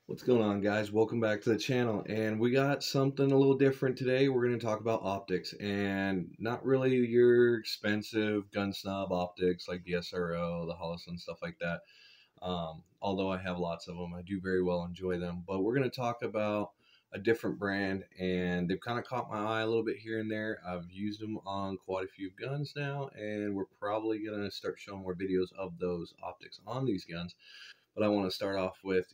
What's going on, guys? Welcome back to the channel, and we got something a little different today. We're going to talk about optics, and not really your expensive gun snob optics like the SRO, the Holosun, stuff like that. Although I have lots of them, I do very well enjoy them. But we're going to talk about a different brand, and they've kind of caught my eye a little bit here and there. I've used them on quite a few guns now, and we're probably going to start showing more videos of those optics on these guns. But I want to start off with,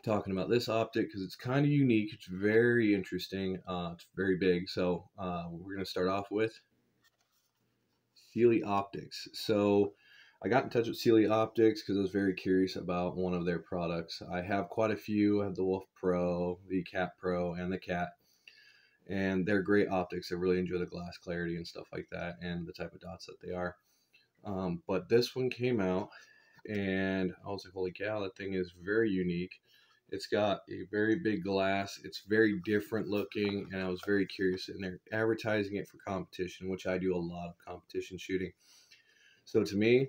talking about this optic because it's kind of unique. It's very interesting. It's very big. So we're going to start off with CELY Optics. So I got in touch with CELY Optics because I was very curious about one of their products. I have quite a few. I have the Wolf Pro, the Cat Pro, and the Cat. And they're great optics. I really enjoy the glass clarity and stuff like that and the type of dots that they are. But this one came out and I was like, holy cow, that thing is very unique. It's got a very big glass. It's very different looking, and I was very curious. And they're advertising it for competition, which I do a lot of competition shooting. So to me,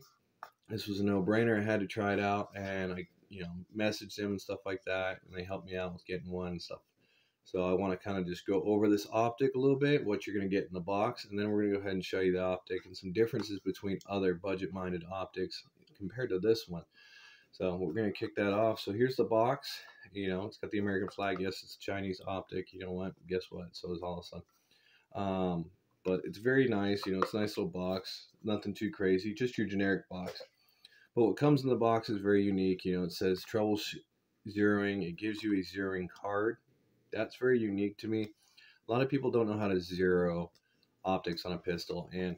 this was a no-brainer. I had to try it out, and I, messaged them and stuff like that, and they helped me out with getting one and stuff. So I want to kind of just go over this optic a little bit, what you're going to get in the box, and then we're going to go ahead and show you the optic and some differences between other budget-minded optics compared to this one. So we're going to kick that off. So here's the box. It's got the American flag. Yes, it's a Chinese optic. You know what? Guess what? So is Holosun. But it's very nice. It's a nice little box. Nothing too crazy. Just your generic box. But what comes in the box is very unique. It says trouble zeroing. It gives you a zeroing card. That's very unique to me. A lot of people don't know how to zero optics on a pistol, and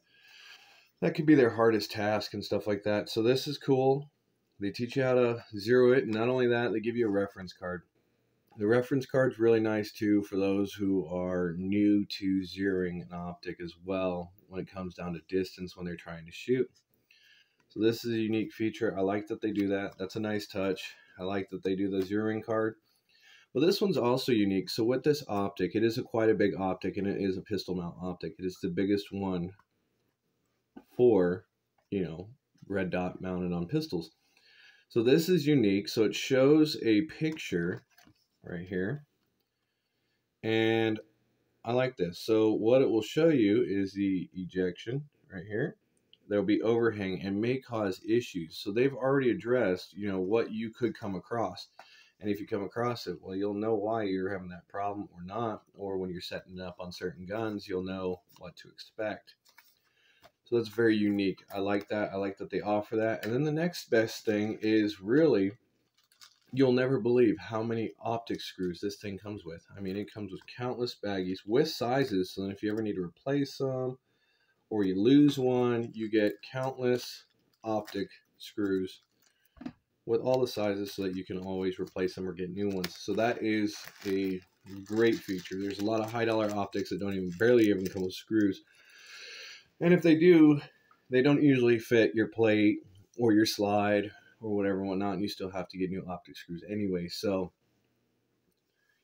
that could be their hardest task and stuff like that. So this is cool. They teach you how to zero it, and not only that, they give you a reference card. The reference card's really nice too for those who are new to zeroing an optic as well when it comes down to distance when they're trying to shoot. So this is a unique feature. I like that they do that. That's a nice touch. I like that they do the zeroing card. But this one's also unique. So with this optic, it is quite a big optic, and it is a pistol mount optic. It is the biggest one for, red dot mounted on pistols. So this is unique. So it shows a picture right here. And I like this. So what it will show you is the ejection right here. There'll be overhang and may cause issues. So they've already addressed, what you could come across. And if you come across it, well, you'll know why you're having that problem or not. Or when you're setting it up on certain guns, you'll know what to expect. So that's very unique. I like that. I like that they offer that. And then the next best thing is really, you'll never believe how many optic screws this thing comes with. I mean, it comes with countless baggies with sizes. So then if you ever need to replace some or you lose one, you get countless optic screws with all the sizes so that you can always replace them or get new ones. So that is a great feature. There's a lot of high-dollar optics that barely even come with screws. And if they do, they don't usually fit your plate or your slide or whatever and whatnot, and you still have to get new optic screws anyway. So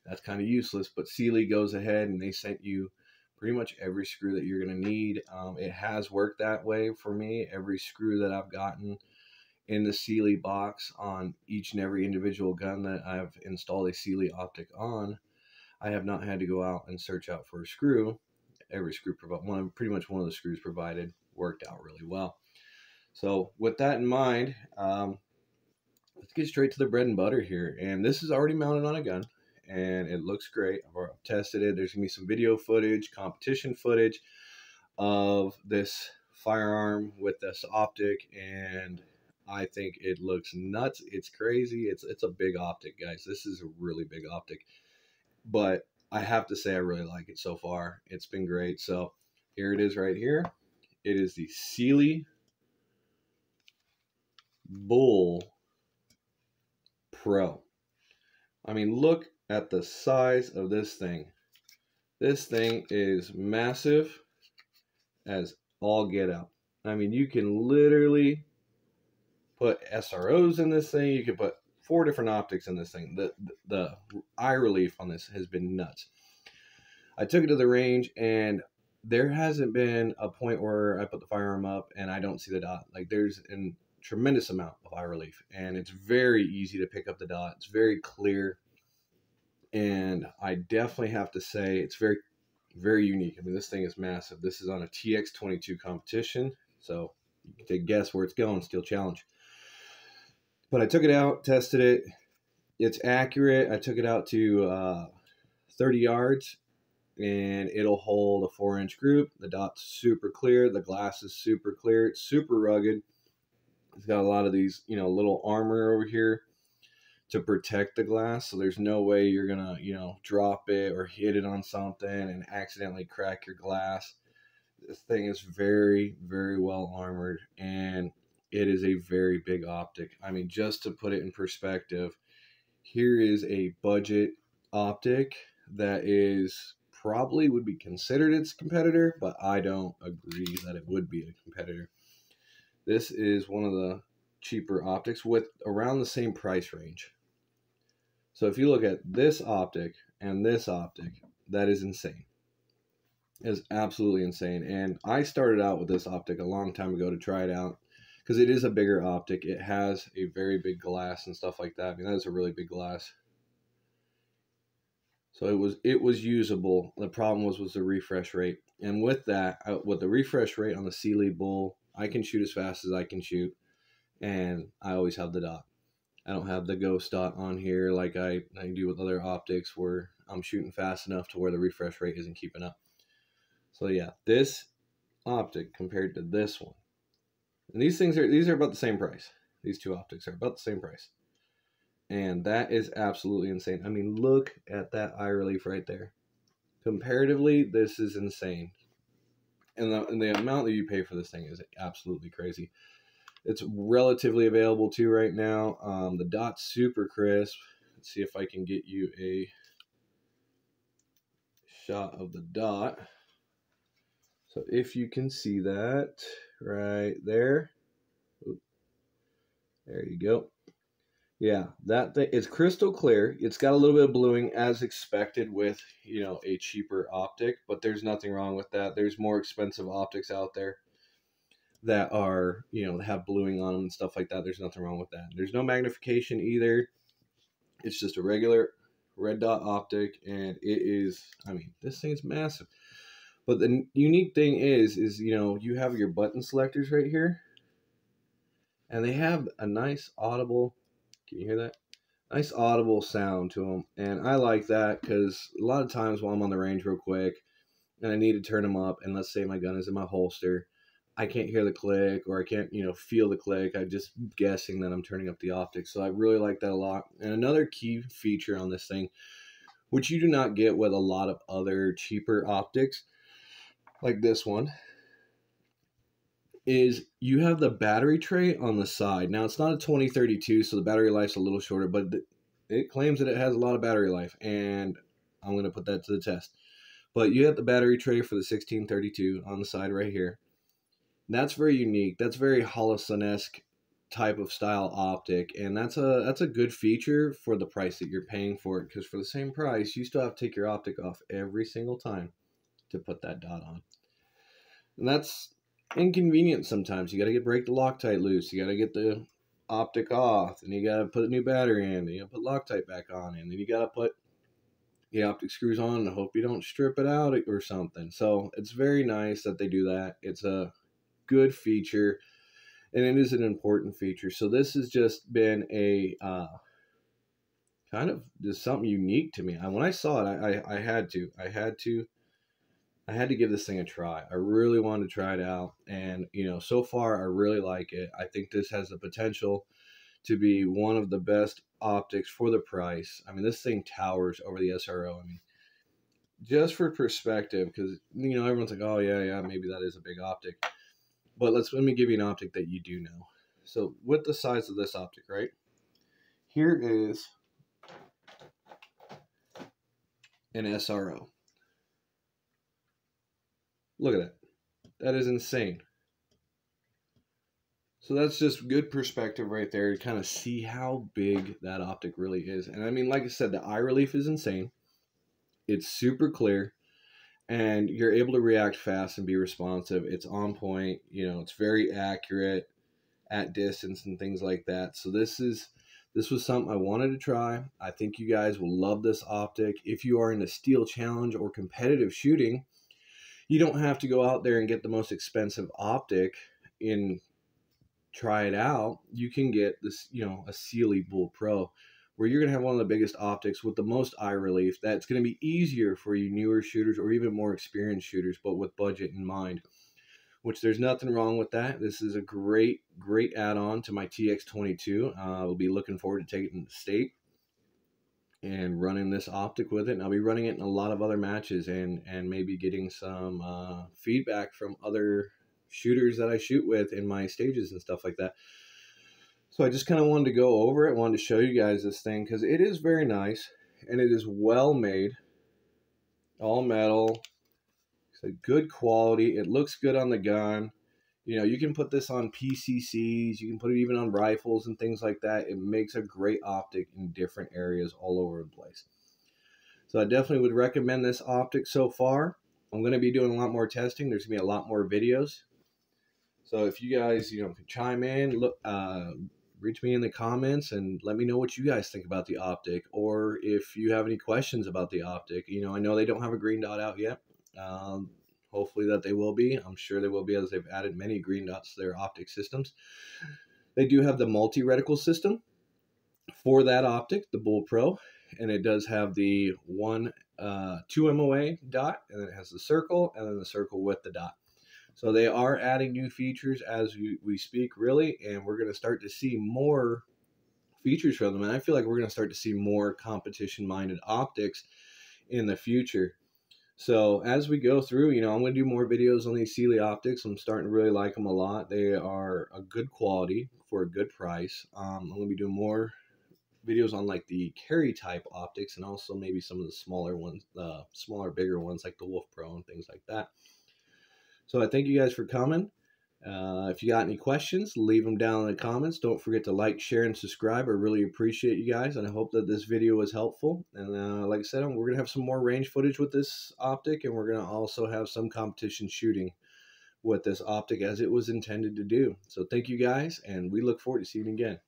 that's kind of useless. But CELY goes ahead and they sent you pretty much every screw that you're going to need. It has worked that way for me. Every screw that I've gotten in the CELY box on each and every individual gun that I've installed a CELY optic on, I have not had to go out and search out for a screw. Every screw pretty much one of the screws provided worked out really well. So with that in mind, let's get straight to the bread and butter here. And this is already mounted on a gun, and it looks great. I've tested it. There's gonna be some video footage, competition footage of this firearm with this optic, and I think it looks nuts. It's crazy. It's a big optic, guys. This is a really big optic, but I have to say I really like it so far. It's been great. So here it is right here. It is the CELY Bull Pro. I mean, look at the size of this thing. This thing is massive as all get out. I mean, you can literally put SROs in this thing. You can put 4 different optics in this thing. The eye relief on this has been nuts. I took it to the range, and there hasn't been a point where I put the firearm up and I don't see the dot. Like, there's an tremendous amount of eye relief, and it's very easy to pick up the dot. It's very clear, and I definitely have to say it's very, very unique. I mean, this thing is massive. This is on a TX22 competition, so you can take a guess where it's going. Steel Challenge. But I took it out, tested it. It's accurate. I took it out to 30 yards, and it'll hold a 4-inch group. The dot's super clear. The glass is super clear. It's super rugged. It's got a lot of these, little armor over here to protect the glass, so there's no way you're gonna, drop it or hit it on something and accidentally crack your glass. This thing is very, very well armored, and it is a very big optic. I mean, just to put it in perspective, here is a budget optic that is probably would be considered its competitor, but I don't agree that it would be a competitor. This is one of the cheaper optics with around the same price range. So if you look at this optic and this optic, that is insane. It is absolutely insane. And I started out with this optic a long time ago to try it out because it is a bigger optic. It has a very big glass and stuff like that. I mean, that is a really big glass. So it was usable. The problem was the refresh rate. And with that, with the refresh rate on the CELY Bull, I can shoot as fast as I can shoot, and I always have the dot. I don't have the ghost dot on here like I do with other optics where I'm shooting fast enough to where the refresh rate isn't keeping up. So yeah, this optic compared to this one, and these are about the same price. These two optics are about the same price. And that is absolutely insane. I mean, look at that eye relief right there. Comparatively, this is insane. And the amount that you pay for this thing is absolutely crazy. It's relatively available too right now. The dot's super crisp. Let's see if I can get you a shot of the dot. So if you can see that right there. Oop. There you go. Yeah, that thing is crystal clear. It's got a little bit of bluing as expected with, a cheaper optic, but there's nothing wrong with that. There's more expensive optics out there that are, have bluing on them and stuff like that. There's nothing wrong with that. There's no magnification either. It's just a regular red dot optic, and it is, I mean, this thing's massive. But the unique thing is you have your button selectors right here, and they have a nice audible, can you hear that? Nice audible sound to them, and I like that because a lot of times while I'm on the range real quick and I need to turn them up, and let's say my gun is in my holster, I can't hear the click, or I can't, feel the click. I'm just guessing that I'm turning up the optics. So I really like that a lot. And another key feature on this thing, which you do not get with a lot of other cheaper optics, like this one, is you have the battery tray on the side. Now, it's not a 2032, so the battery life's a little shorter, but it claims that it has a lot of battery life, and I'm going to put that to the test. But you have the battery tray for the 1632 on the side right here. That's very unique. That's very Holosun-esque type of style optic, and that's a good feature for the price that you're paying for it, because for the same price, you still have to take your optic off every single time to put that dot on. And that's inconvenient sometimes. You got to break the Loctite loose. You got to get the optic off, and you got to put a new battery in, and you got to put Loctite back on, and then you got to put the optic screws on and hope you don't strip it out or something. So it's very nice that they do that. It's a good feature, and it is an important feature. So this has just been a kind of just something unique to me. When I saw it, I had to give this thing a try. I really wanted to try it out, and so far I really like it. I think this has the potential to be one of the best optics for the price. I mean, this thing towers over the SRO. I mean, just for perspective, because everyone's like, oh yeah, maybe that is a big optic, but let me give you an optic that you do know. So with the size of this optic, right here is an SRO. Look at that. That is insane. So that's just good perspective right there to kind of see how big that optic really is. And I mean, like I said, the eye relief is insane. It's super clear, and you're able to react fast and be responsive. It's on point. It's very accurate at distance and things like that. So this was something I wanted to try. I think you guys will love this optic. If you are in a steel challenge or competitive shooting, you don't have to go out there and get the most expensive optic and try it out. You can get this, a CELY Bull Pro, where you're going to have one of the biggest optics with the most eye relief. That's going to be easier for you newer shooters or even more experienced shooters, but with budget in mind, which there's nothing wrong with that. This is a great add-on to my TX22. I'll be looking forward to taking it to state and running this optic with it. And I'll be running it in a lot of other matches and maybe getting some feedback from other shooters that I shoot with in my stages and stuff like that. So I just kind of wanted to go over it. I wanted to show you guys this thing because it is very nice and it is well made. All metal. It's a good quality. It looks good on the gun. You can put this on PCCs, you can put it even on rifles and things like that. It makes a great optic in different areas all over the place. So I definitely would recommend this optic so far. I'm going to be doing a lot more testing. There's going to be a lot more videos. So if you guys, can chime in, look, reach me in the comments and let me know what you guys think about the optic, or if you have any questions about the optic. I know they don't have a green dot out yet. Hopefully that they will be. I'm sure they will be, as they've added many green dots to their optic systems. They do have the multi-reticle system for that optic, the Bull Pro, and it does have the 2 MOA dot, and then it has the circle, and then the circle with the dot. So they are adding new features as we speak, really, and we're going to start to see more features from them. And I feel like we're going to start to see more competition-minded optics in the future. So as we go through, I'm going to do more videos on these CELY optics. I'm starting to really like them a lot. They are a good quality for a good price. I'm going to be doing more videos on like the carry type optics, and also maybe some of the smaller ones, bigger ones like the Wolf Pro and things like that. So I thank you guys for coming. If you got any questions, leave them down in the comments. Don't forget to like, share, and subscribe. I really appreciate you guys, and I hope that this video was helpful. And like I said, we're going to have some more range footage with this optic, and we're going to also have some competition shooting with this optic as it was intended to do. So thank you guys, and we look forward to seeing you again.